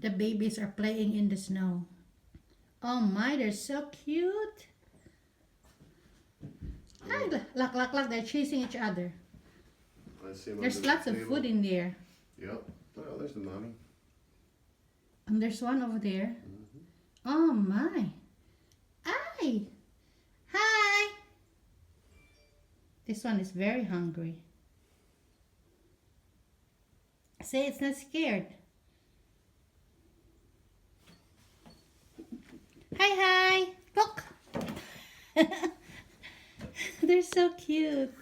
The babies are playing in the snow. Oh my, they're so cute. Hi, look, they're chasing each other. I see them There's under lots the of table. food in there. Yep. Oh, there's the mommy. And there's one over there. Oh my. Hi. Hi. This one is very hungry. Say it's not scared. Hi. Look. They're so cute.